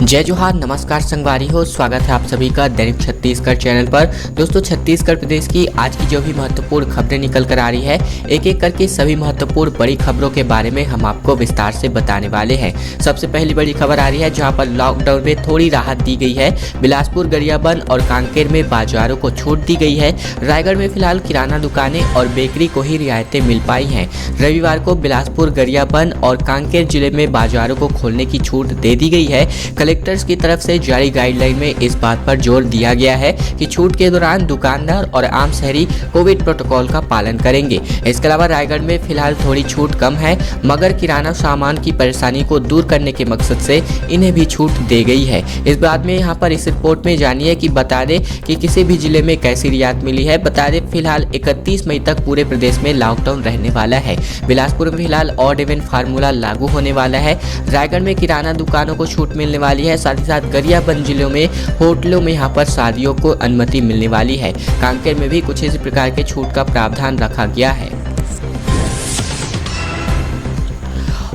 जय जोहार, नमस्कार संगवारी हो। स्वागत है आप सभी का दैनिक छत्तीसगढ़ चैनल पर। दोस्तों, छत्तीसगढ़ प्रदेश की आज की जो भी महत्वपूर्ण खबरें निकल कर आ रही है, एक एक करके सभी महत्वपूर्ण बड़ी खबरों के बारे में हम आपको विस्तार से बताने वाले हैं। सबसे पहली बड़ी खबर आ रही है जहां पर लॉकडाउन में थोड़ी राहत दी गई है। बिलासपुर, गरियाबंद और कांकेर में बाजारों को छूट दी गई है। रायगढ़ में फिलहाल किराना दुकानें और बेकरी को ही रियायतें मिल पाई हैं। रविवार को बिलासपुर, गरियाबंद और कांकेर जिले में बाजारों को खोलने की छूट दे दी गई है। कलेक्टर्स की तरफ से जारी गाइडलाइन में इस बात पर जोर दिया गया है कि छूट के दौरान दुकानदार और आम शहरी कोविड प्रोटोकॉल का पालन करेंगे। इसके अलावा रायगढ़ में फिलहाल थोड़ी छूट कम है, मगर किराना सामान की परेशानी को दूर करने के मकसद से इन्हें भी छूट दी गई है। इस बात में यहाँ पर इस रिपोर्ट में जानिए कि बता दें कि किसी भी जिले में कैसी रियायत मिली है। बता दें फिलहाल 31 मई तक पूरे प्रदेश में लॉकडाउन रहने वाला है। बिलासपुर में फिलहाल ऑड इवन फार्मूला लागू होने वाला है। रायगढ़ में किराना दुकानों को छूट मिलने वाली है। साथ ही साथ गरियाबंद जिलों में होटलों में यहाँ पर शादियों को अनुमति मिलने वाली है। कांकेर में भी कुछ इसी प्रकार के छूट का प्रावधान रखा गया है।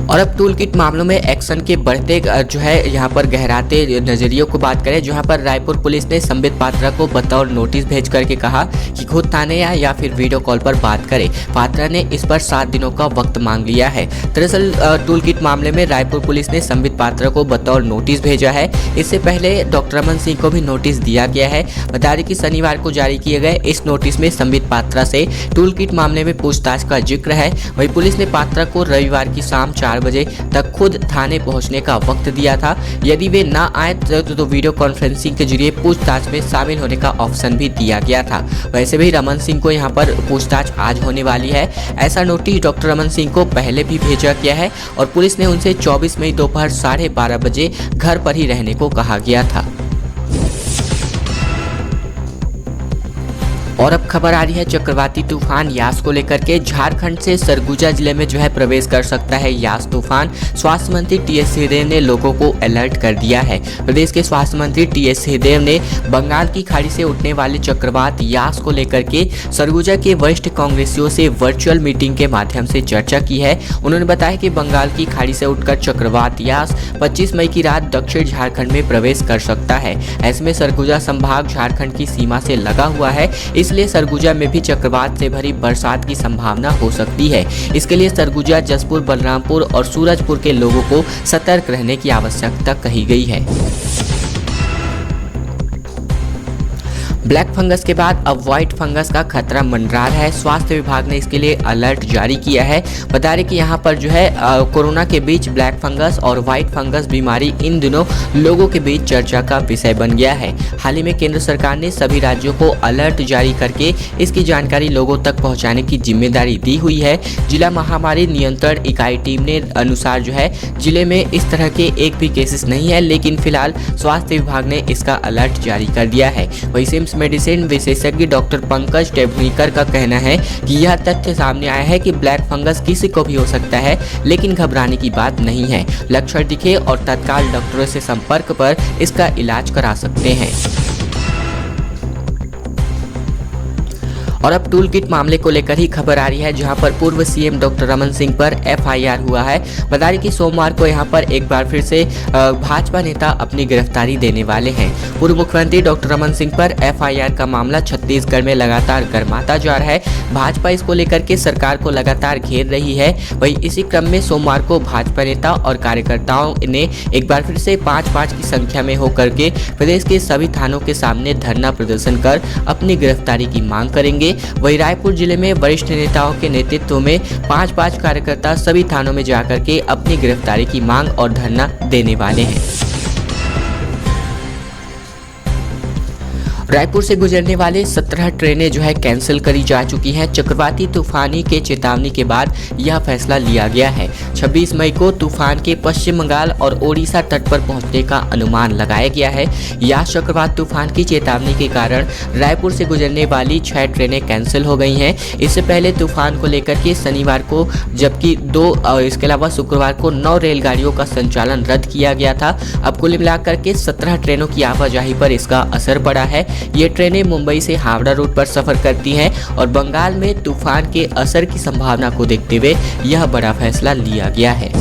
और अब टूल किट मामलों में एक्शन के बढ़ते जो है यहाँ पर गहराते नजरियों को बात करें, जहाँ पर रायपुर पुलिस ने संबित पात्रा को बतौर नोटिस भेज करके कहा कि खुद थाने या फिर वीडियो कॉल पर बात करें। पात्रा ने इस पर 7 दिनों का वक्त मांग लिया है। दरअसल टूल किट मामले में रायपुर पुलिस ने संबित पात्रा को बतौर नोटिस भेजा है। इससे पहले डॉक्टर रमन सिंह को भी नोटिस दिया गया है। बता दें कि शनिवार को जारी किए गए इस नोटिस में संबित पात्रा से टूल किट मामले में पूछताछ का जिक्र है। वहीं पुलिस ने पात्रा को रविवार की शाम 4 बजे तक खुद थाने पहुंचने का वक्त दिया था। यदि वे ना आए तो वीडियो कॉन्फ्रेंसिंग के जरिए पूछताछ में शामिल होने का ऑप्शन भी दिया गया था। वैसे भी रमन सिंह को यहां पर पूछताछ आज होने वाली है। ऐसा नोटिस डॉक्टर रमन सिंह को पहले भी भेजा गया है और पुलिस ने उनसे 24 मई दोपहर 12:30 बजे घर पर ही रहने को कहा गया था। और अब खबर आ रही है चक्रवाती तूफान यास को लेकर के। झारखंड से सरगुजा जिले में जो है प्रवेश कर सकता है यास तूफान। स्वास्थ्य मंत्री टीएस सिंहदेव ने लोगों को अलर्ट कर दिया है। प्रदेश के स्वास्थ्य मंत्री टीएस सिंहदेव ने बंगाल की खाड़ी से उठने वाले चक्रवात यास को लेकर के सरगुजा के वरिष्ठ कांग्रेसियों से वर्चुअल मीटिंग के माध्यम से चर्चा की है। उन्होंने बताया कि बंगाल की खाड़ी से उठकर चक्रवात यास 25 मई की रात दक्षिण झारखंड में प्रवेश कर सकता है। ऐसे में सरगुजा संभाग झारखंड की सीमा से लगा हुआ है, इसलिए सरगुजा में भी चक्रवात से भरी बरसात की संभावना हो सकती है। इसके लिए सरगुजा, जसपुर, बलरामपुर और सूरजपुर के लोगों को सतर्क रहने की आवश्यकता कही गई है। ब्लैक फंगस के बाद अब व्हाइट फंगस का खतरा मंडरा रहा है। स्वास्थ्य विभाग ने इसके लिए अलर्ट जारी किया है। बता दें कि यहाँ पर जो है कोरोना के बीच ब्लैक फंगस और व्हाइट फंगस बीमारी इन दिनों लोगों के बीच चर्चा का विषय बन गया है। हाल ही में केंद्र सरकार ने सभी राज्यों को अलर्ट जारी करके इसकी जानकारी लोगों तक पहुँचाने की जिम्मेदारी दी हुई है। जिला महामारी नियंत्रण इकाई टीम ने अनुसार जो है जिले में इस तरह के एक भी केसेस नहीं है, लेकिन फिलहाल स्वास्थ्य विभाग ने इसका अलर्ट जारी कर दिया है। वही सिम्स मेडिसिन विशेषज्ञ डॉक्टर पंकज टेभनीकर का कहना है कि यह तथ्य सामने आया है कि ब्लैक फंगस किसी को भी हो सकता है, लेकिन घबराने की बात नहीं है। लक्षण दिखे और तत्काल डॉक्टरों से संपर्क पर इसका इलाज करा सकते हैं। और अब टूल किट मामले को लेकर ही खबर आ रही है, जहां पर पूर्व सीएम डॉक्टर रमन सिंह पर एफआईआर हुआ है। बता दें कि सोमवार को यहां पर एक बार फिर से भाजपा नेता अपनी गिरफ्तारी देने वाले हैं। पूर्व मुख्यमंत्री डॉक्टर रमन सिंह पर एफआईआर का मामला छत्तीसगढ़ में लगातार गर्माता जा रहा है। भाजपा इसको लेकर के सरकार को लगातार घेर रही है। वहीं इसी क्रम में सोमवार को भाजपा नेता और कार्यकर्ताओं ने एक बार फिर से 5-5 की संख्या में होकर के प्रदेश के सभी थानों के सामने धरना प्रदर्शन कर अपनी गिरफ्तारी की मांग करेंगे। वहीं रायपुर जिले में वरिष्ठ नेताओं के नेतृत्व में 5-5 कार्यकर्ता सभी थानों में जाकर के अपनी गिरफ्तारी की मांग और धरना देने वाले हैं। रायपुर से गुजरने वाले 17 ट्रेनें जो है कैंसिल करी जा चुकी हैं। चक्रवाती तूफानी के चेतावनी के बाद यह फैसला लिया गया है। 26 मई को तूफान के पश्चिम बंगाल और ओडिशा तट पर पहुंचने का अनुमान लगाया गया है। यास चक्रवात तूफान की चेतावनी के कारण रायपुर से गुजरने वाली 6 ट्रेनें कैंसिल हो गई हैं। इससे पहले तूफान को लेकर के शनिवार को जबकि 2 और इसके अलावा शुक्रवार को 9 रेलगाड़ियों का संचालन रद्द किया गया था। अब कुल मिलाकर के 17 ट्रेनों की आवाजाही पर इसका असर पड़ा है। ये ट्रेनें मुंबई से हावड़ा रूट पर सफर करती हैं और बंगाल में तूफान के असर की संभावना को देखते हुए यह बड़ा फैसला लिया गया है।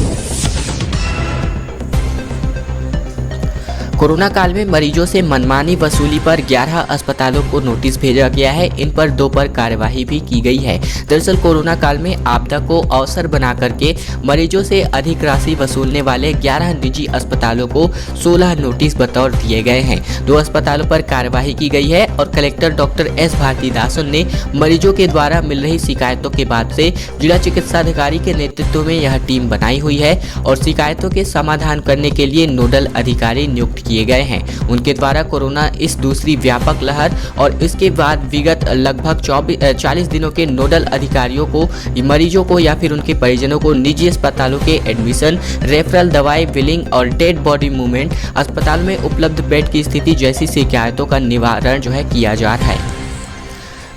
कोरोना काल में मरीजों से मनमानी वसूली पर 11 अस्पतालों को नोटिस भेजा गया है। इन पर 2 पर कार्यवाही भी की गई है। दरअसल कोरोना काल में आपदा को अवसर बना करके मरीजों से अधिक राशि वसूलने वाले 11 निजी अस्पतालों को 16 नोटिस बतौर दिए गए हैं। 2 अस्पतालों पर कार्यवाही की गई है और कलेक्टर डॉक्टर एस भारतीदासन ने मरीजों के द्वारा मिल रही शिकायतों के बाद से जिला चिकित्सा अधिकारी के नेतृत्व में यह टीम बनाई हुई है और शिकायतों के समाधान करने के लिए नोडल अधिकारी नियुक्त किए गए हैं। उनके द्वारा कोरोना इस दूसरी व्यापक लहर और इसके बाद विगत लगभग 40 दिनों के नोडल अधिकारियों को मरीजों को या फिर उनके परिजनों को निजी अस्पतालों के एडमिशन, रेफरल, दवाई, बिलिंग और डेड बॉडी मूवमेंट, अस्पताल में उपलब्ध बेड की स्थिति जैसी शिकायतों का निवारण किया जा रहा है।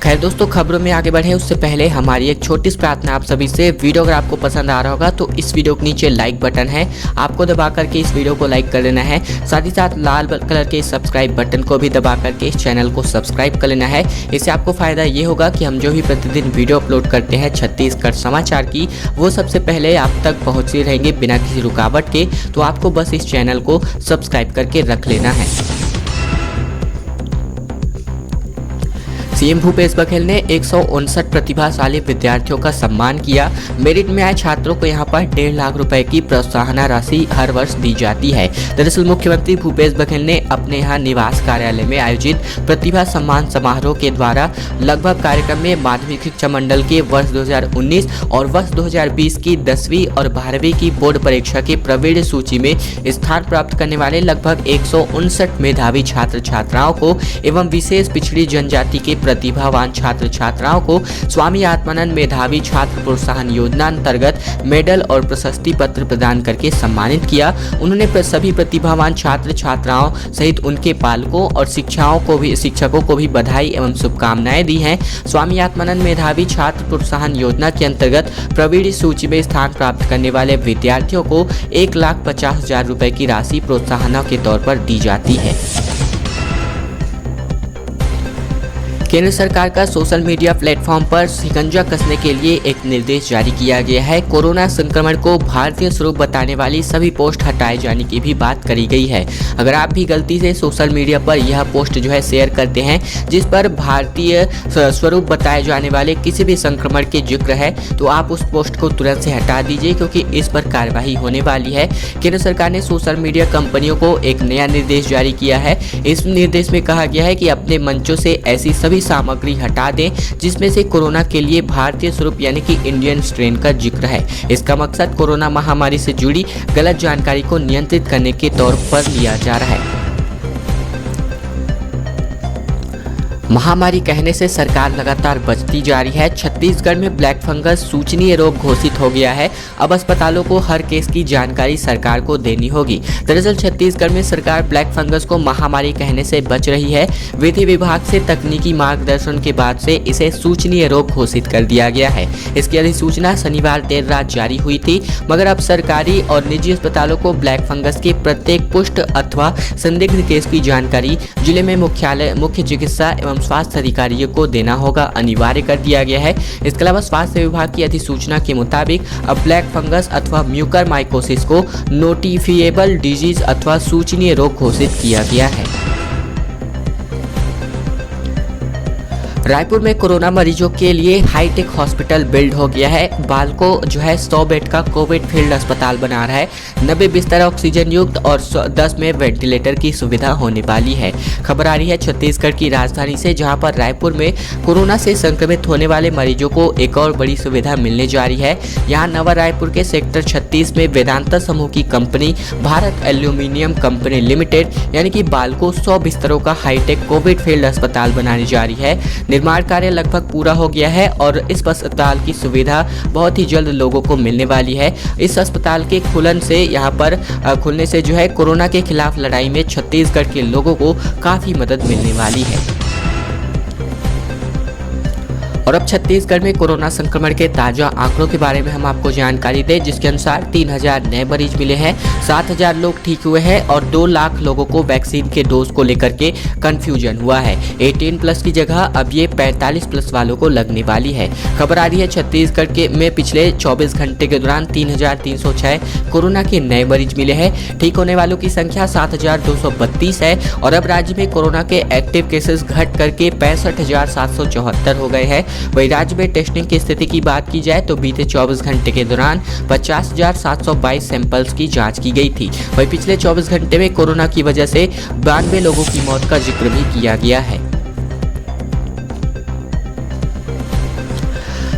खैर दोस्तों, खबरों में आगे बढ़े उससे पहले हमारी एक छोटी सी प्रार्थना आप सभी से। वीडियो अगर आपको पसंद आ रहा होगा तो इस वीडियो के नीचे लाइक बटन है, आपको दबा करके इस वीडियो को लाइक कर लेना है। साथ ही साथ लाल कलर के सब्सक्राइब बटन को भी दबा करके इस चैनल को सब्सक्राइब कर लेना है। इससे आपको फायदा ये होगा कि हम जो भी प्रतिदिन वीडियो अपलोड करते हैं छत्तीसगढ़ समाचार की, वो सबसे पहले आप तक पहुँचते रहेंगे बिना किसी रुकावट के। तो आपको बस इस चैनल को सब्सक्राइब करके रख लेना है। सीएम भूपेश बघेल ने 159 प्रतिभाशाली विद्यार्थियों का सम्मान किया। मेरिट में आए छात्रों को यहां पर 1.5 लाख रुपए की प्रोत्साहन राशि हर वर्ष दी जाती है। दरअसल मुख्यमंत्री भूपेश बघेल ने अपने यहां निवास कार्यालय में आयोजित प्रतिभा सम्मान समारोह के द्वारा लगभग कार्यक्रम में माध्यमिक शिक्षा मंडल के वर्ष 2019 और वर्ष 2020 की 10वीं और 12वीं की बोर्ड परीक्षा की प्रवीण सूची में स्थान प्राप्त करने वाले लगभग 159 मेधावी छात्र छात्राओं को एवं विशेष पिछड़ी जनजाति के प्रतिभावान छात्र छात्राओं को स्वामी आत्मानंद मेधावी छात्र प्रोत्साहन योजना अंतर्गत मेडल और प्रशस्ति पत्र प्रदान करके सम्मानित किया। उन्होंने सभी प्रतिभावान छात्र छात्राओं सहित उनके पालकों और शिक्षकों को भी बधाई एवं शुभकामनाएं दी हैं। स्वामी आत्मानंद मेधावी छात्र प्रोत्साहन योजना के अंतर्गत प्रवीण सूची में स्थान प्राप्त करने वाले विद्यार्थियों को 1,50,000 रुपए की राशि प्रोत्साहन के तौर पर दी जाती है। केंद्र सरकार का सोशल मीडिया प्लेटफॉर्म पर शिकंजा कसने के लिए एक निर्देश जारी किया गया है। कोरोना संक्रमण को भारतीय स्वरूप बताने वाली सभी पोस्ट हटाए जाने की भी बात करी गई है। अगर आप भी गलती से सोशल मीडिया पर यह पोस्ट शेयर करते हैं जिस पर भारतीय स्वरूप बताए जाने वाले किसी भी संक्रमण के जिक्र है, तो आप उस पोस्ट को तुरंत से हटा दीजिए, क्योंकि इस पर कार्रवाई होने वाली है। केंद्र सरकार ने सोशल मीडिया कंपनियों को एक नया निर्देश जारी किया है। इस निर्देश में कहा गया है कि अपने मंचों से ऐसी सभी सामग्री हटा दें जिसमें से कोरोना के लिए भारतीय स्वरूप यानी कि इंडियन स्ट्रेन का जिक्र है। इसका मकसद कोरोना महामारी से जुड़ी गलत जानकारी को नियंत्रित करने के तौर पर लिया जा रहा है। महामारी कहने से सरकार लगातार बचती जा रही है। छत्तीसगढ़ में ब्लैक फंगस सूचनीय रोग घोषित हो गया है। अब अस्पतालों को हर केस की जानकारी सरकार को देनी होगी। दरअसल छत्तीसगढ़ में सरकार ब्लैक फंगस को महामारी कहने से बच रही है। विधि विभाग से तकनीकी मार्गदर्शन के बाद से इसे सूचनीय रोग घोषित कर दिया गया है। इसकी अधिसूचना शनिवार देर रात जारी हुई थी, मगर अब सरकारी और निजी अस्पतालों को ब्लैक फंगस के प्रत्येक पुष्ट अथवा संदिग्ध केस की जानकारी जिले में मुख्य चिकित्सा एवं स्वास्थ्य अधिकारियों को देना होगा, अनिवार्य कर दिया गया है। इसके अलावा स्वास्थ्य विभाग की अधिसूचना के मुताबिक अब ब्लैक फंगस अथवा म्यूकर माइकोसिस को नोटिफिएबल डिजीज अथवा सूचनीय रोग घोषित किया गया है। रायपुर में कोरोना मरीजों के लिए हाईटेक हॉस्पिटल बिल्ड हो गया है। बालको 100 बेड का कोविड फील्ड अस्पताल बना रहा है। 90 बिस्तर ऑक्सीजन युक्त और 10 में वेंटिलेटर की सुविधा होने वाली है। खबर आ रही है छत्तीसगढ़ की राजधानी से, जहां पर रायपुर में कोरोना से संक्रमित होने वाले मरीजों को एक और बड़ी सुविधा मिलने जा रही है। यहाँ नवा रायपुर के सेक्टर 36 में वेदांता समूह की company Bharat aluminium company limited यानी कि बालको 100 बिस्तरों का हाईटेक कोविड फील्ड अस्पताल बनाने जा रही है। निर्माण कार्य लगभग पूरा हो गया है और इस अस्पताल की सुविधा बहुत ही जल्द लोगों को मिलने वाली है। इस अस्पताल के खुलने से कोरोना के खिलाफ लड़ाई में छत्तीसगढ़ के लोगों को काफी मदद मिलने वाली है। और अब छत्तीसगढ़ में कोरोना संक्रमण के ताजा आंकड़ों के बारे में हम आपको जानकारी दें, जिसके अनुसार 3000 नए मरीज मिले हैं, 7000 लोग ठीक हुए हैं और 2 लाख लोगों को वैक्सीन के डोज को लेकर के कंफ्यूजन हुआ है। 18+ की जगह अब ये 45+ वालों को लगने वाली है। खबर आ रही है छत्तीसगढ़ के में पिछले 24 घंटे के दौरान 3306 कोरोना के नए मरीज मिले हैं। ठीक होने वालों की संख्या 7232 है और अब राज्य में कोरोना के एक्टिव केसेस घट करके 65,774 हो गए हैं। वहीं राज्य में टेस्टिंग की स्थिति की बात की जाए तो बीते 24 घंटे के दौरान 50,722 सैंपल्स की जांच की गई थी। वहीं पिछले 24 घंटे में कोरोना की वजह से 92 लोगों की मौत का जिक्र भी किया गया है।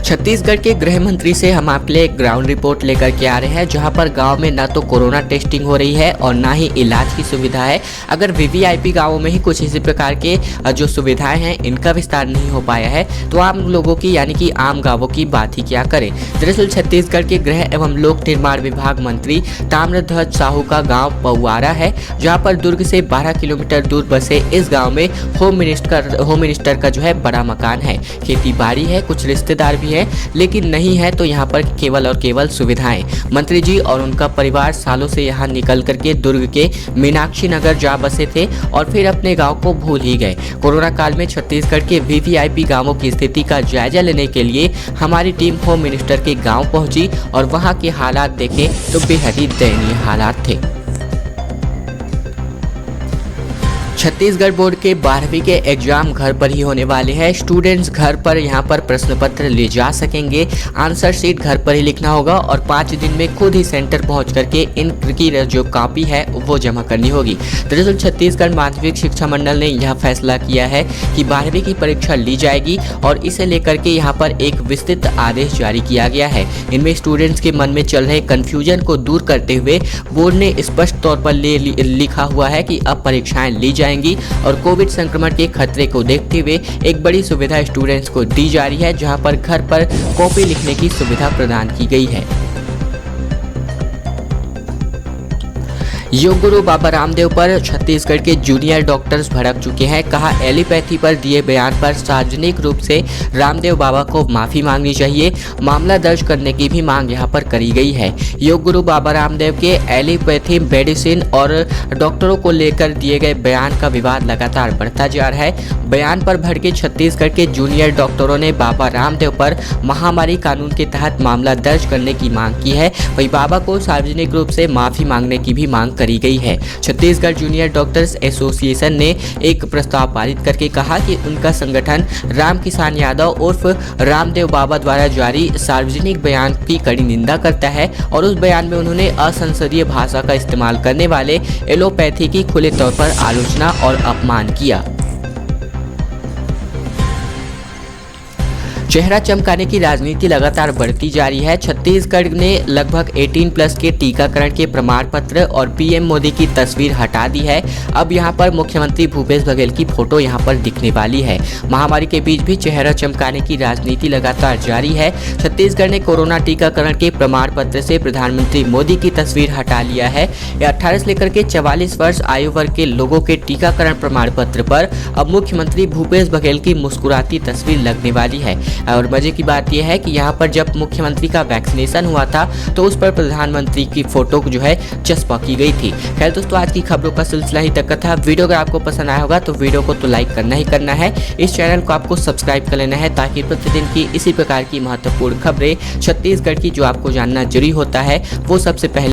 छत्तीसगढ़ के गृह मंत्री से हम आपके लिए एक ग्राउंड रिपोर्ट लेकर के आ रहे हैं, जहां पर गांव में ना तो कोरोना टेस्टिंग हो रही है और ना ही इलाज की सुविधा है। अगर वीवीआईपी गांवों में ही कुछ इसी प्रकार के जो सुविधाएं हैं इनका विस्तार नहीं हो पाया है तो आम लोगों की यानी कि आम गांवों की बात ही क्या करें। दरअसल छत्तीसगढ़ के गृह एवं लोक निर्माण विभाग मंत्री ताम्रध्वज साहू का गाँव पौवारा है, जहाँ पर दुर्ग से 12 किलोमीटर दूर बसे इस गाँव में होम मिनिस्टर का जो है बड़ा मकान है। खेती बाड़ी है, कुछ रिश्तेदार भी है, लेकिन नहीं है तो यहाँ पर केवल और केवल सुविधाएं। मंत्री जी और उनका परिवार सालों से यहाँ निकल करके दुर्ग के मीनाक्षी नगर जा बसे थे और फिर अपने गांव को भूल ही गए। कोरोना काल में छत्तीसगढ़ के वीवीआईपी गांवों की स्थिति का जायजा लेने के लिए हमारी टीम होम मिनिस्टर के गांव पहुंची और वहां के हालात देखे तो बेहद ही दयनीय हालात थे। छत्तीसगढ़ बोर्ड के 12वीं के एग्जाम घर पर ही होने वाले हैं। स्टूडेंट्स घर पर यहाँ पर प्रश्न पत्र ले जा सकेंगे, आंसर शीट घर पर ही लिखना होगा और 5 दिन में खुद ही सेंटर पहुँच करके इनकी जो कॉपी है वो जमा करनी होगी। दरअसल छत्तीसगढ़ माध्यमिक शिक्षा मंडल ने यह फैसला किया है कि 12वीं की परीक्षा ली जाएगी और इसे लेकर के यहाँ पर एक विस्तृत आदेश जारी किया गया है। इनमें स्टूडेंट्स के मन में चल रहे कन्फ्यूजन को दूर करते हुए बोर्ड ने स्पष्ट तौर पर लिखा हुआ है कि अब परीक्षाएं ली जाएंगी और कोविड संक्रमण के खतरे को देखते हुए एक बड़ी सुविधा स्टूडेंट्स को दी जा रही है, जहां पर घर पर कॉपी लिखने की सुविधा प्रदान की गई है। योग गुरु बाबा रामदेव पर छत्तीसगढ़ के जूनियर डॉक्टर्स भड़क चुके हैं। कहा, एलोपैथी पर दिए बयान पर सार्वजनिक रूप से रामदेव बाबा को माफी मांगनी चाहिए। मामला दर्ज करने की भी मांग यहां पर करी गई है। योग गुरु बाबा रामदेव के एलोपैथी मेडिसिन और डॉक्टरों को लेकर दिए गए बयान का विवाद लगातार बढ़ता जा रहा है। बयान पर भड़के छत्तीसगढ़ के जूनियर डॉक्टरों ने बाबा रामदेव पर महामारी कानून के तहत मामला दर्ज करने की मांग की है। वहीं बाबा को सार्वजनिक रूप से माफी मांगने की भी मांग करी गई है। छत्तीसगढ़ जूनियर डॉक्टर्स एसोसिएशन ने एक प्रस्ताव पारित करके कहा कि उनका संगठन राम किसान यादव उर्फ रामदेव बाबा द्वारा जारी सार्वजनिक बयान की कड़ी निंदा करता है और उस बयान में उन्होंने असंसदीय भाषा का इस्तेमाल करने वाले एलोपैथी की खुले तौर पर आलोचना और अपमान किया। चेहरा चमकाने की राजनीति लगातार बढ़ती जा रही है। छत्तीसगढ़ ने लगभग 18+ के टीकाकरण के प्रमाण पत्र और पीएम मोदी की तस्वीर हटा दी है। अब यहां पर मुख्यमंत्री भूपेश बघेल की फोटो यहां पर दिखने वाली है। महामारी के बीच भी चेहरा चमकाने की राजनीति लगातार जारी है। छत्तीसगढ़ ने कोरोना टीकाकरण के प्रमाण पत्र से प्रधानमंत्री मोदी की तस्वीर हटा लिया है। 18 से लेकर के 44 वर्ष आयु वर्ग के लोगों के टीकाकरण प्रमाण पत्र पर अब मुख्यमंत्री भूपेश बघेल की मुस्कुराती तस्वीर लगने वाली है। और मजे की बात यह है कि यहाँ पर जब मुख्यमंत्री का वैक्सीनेशन हुआ था तो उस पर प्रधानमंत्री की फोटो जो है चस्पा की गई थी। खैर दोस्तों, आज की खबरों का सिलसिला ही तक का था। वीडियो अगर आपको पसंद आया होगा तो वीडियो को तो लाइक करना ही करना है। इस चैनल को आपको सब्सक्राइब कर लेना है ताकि प्रतिदिन की इसी प्रकार की महत्वपूर्ण खबरें छत्तीसगढ़ की जो आपको जानना जरूरी होता है वो सबसे पहले